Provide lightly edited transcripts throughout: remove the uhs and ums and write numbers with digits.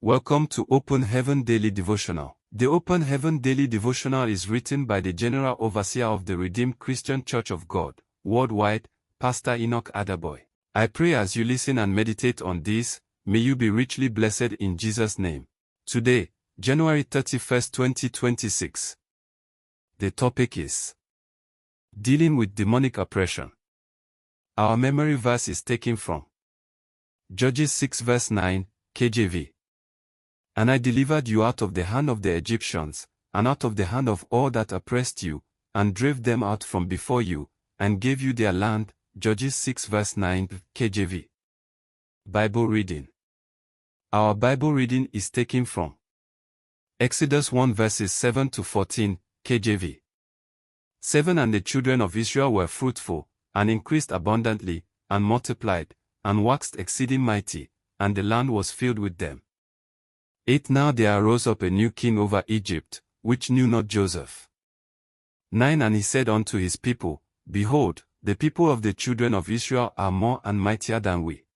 Welcome to Open Heaven Daily Devotional. The Open Heaven Daily Devotional is written by the General Overseer of the Redeemed Christian Church of God, worldwide, Pastor Enoch Adaboy. I pray as you listen and meditate on this, may you be richly blessed in Jesus' name. Today, January 31st, 2026. The topic is Dealing with Demonic Oppression. Our memory verse is taken from Judges 6 verse 9, KJV. And I delivered you out of the hand of the Egyptians, and out of the hand of all that oppressed you, and drave them out from before you, and gave you their land. Judges 6 verse 9, KJV. Bible reading. Our Bible reading is taken from Exodus 1 verses 7 to 14, KJV. 7 And the children of Israel were fruitful, and increased abundantly, and multiplied, and waxed exceeding mighty, and the land was filled with them. 8 Now there arose up a new king over Egypt, which knew not Joseph. 9 And he said unto his people, Behold, the people of the children of Israel are more and mightier than we.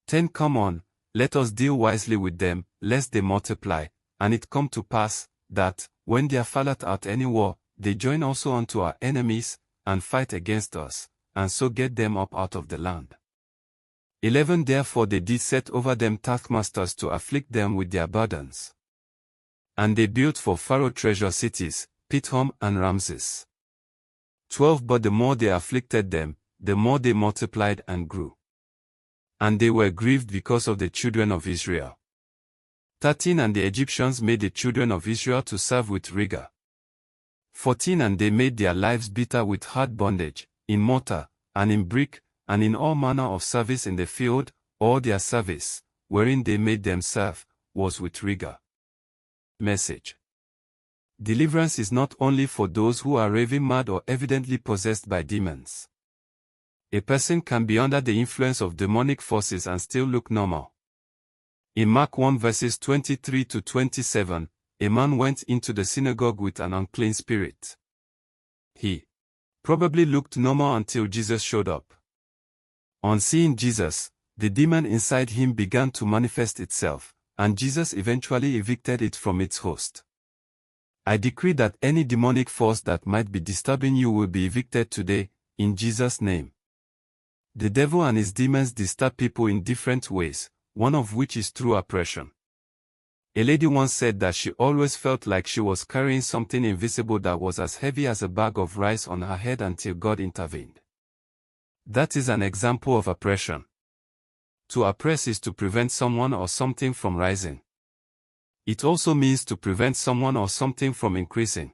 10 Come on, let us deal wisely with them, lest they multiply, and it come to pass, that, when there falleth out any war, they join also unto our enemies, and fight against us, and so get them up out of the land. 11 Therefore they did set over them taskmasters to afflict them with their burdens. And they built for Pharaoh treasure cities, Pithom and Ramses. 12 But the more they afflicted them, the more they multiplied and grew. And they were grieved because of the children of Israel. 13 And the Egyptians made the children of Israel to serve with rigor. 14 And they made their lives bitter with hard bondage, in mortar, and in brick, and in all manner of service in the field. All their service, wherein they made them serve, was with rigor. Message. Deliverance is not only for those who are raving mad or evidently possessed by demons. A person can be under the influence of demonic forces and still look normal. In Mark 1 verses 23 to 27, a man went into the synagogue with an unclean spirit. He probably looked normal until Jesus showed up. On seeing Jesus, the demon inside him began to manifest itself, and Jesus eventually evicted it from its host. I decree that any demonic force that might be disturbing you will be evicted today, in Jesus' name. The devil and his demons disturb people in different ways, one of which is through oppression. A lady once said that she always felt like she was carrying something invisible that was as heavy as a bag of rice on her head until God intervened. That is an example of oppression. To oppress is to prevent someone or something from rising. It also means to prevent someone or something from increasing.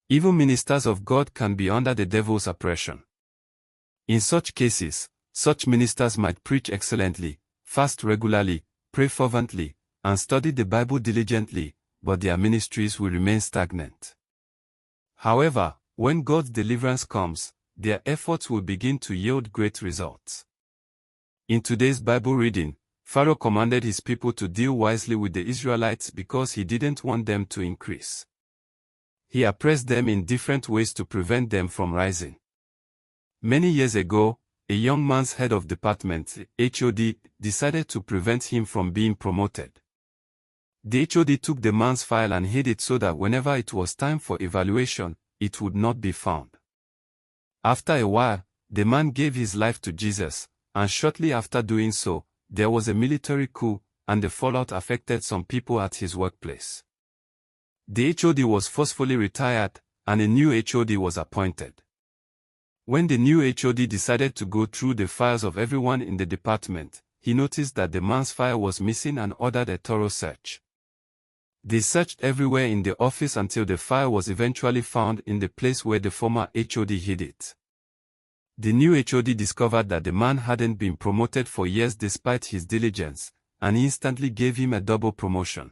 Even ministers of God can be under the devil's oppression. In such cases, such ministers might preach excellently, fast regularly, pray fervently, and study the Bible diligently, but their ministries will remain stagnant. However, when God's deliverance comes, their efforts will begin to yield great results. In today's Bible reading, Pharaoh commanded his people to deal wisely with the Israelites because he didn't want them to increase. He oppressed them in different ways to prevent them from rising. Many years ago, a young man's head of department, HOD, decided to prevent him from being promoted. The HOD took the man's file and hid it so that whenever it was time for evaluation, it would not be found. After a while, the man gave his life to Jesus, and shortly after doing so, there was a military coup, and the fallout affected some people at his workplace. The HOD was forcefully retired, and a new HOD was appointed. When the new HOD decided to go through the files of everyone in the department, he noticed that the man's file was missing and ordered a thorough search. They searched everywhere in the office until the file was eventually found in the place where the former HOD hid it. The new HOD discovered that the man hadn't been promoted for years despite his diligence, and instantly gave him a double promotion.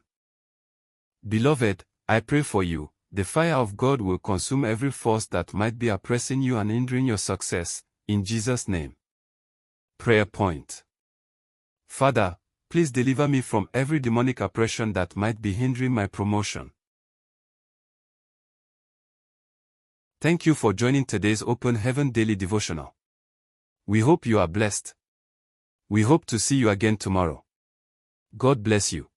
Beloved, I pray for you, the fire of God will consume every force that might be oppressing you and hindering your success, in Jesus' name. Prayer point. Father, please deliver me from every demonic oppression that might be hindering my promotion. Thank you for joining today's Open Heaven Daily Devotional. We hope you are blessed. We hope to see you again tomorrow. God bless you.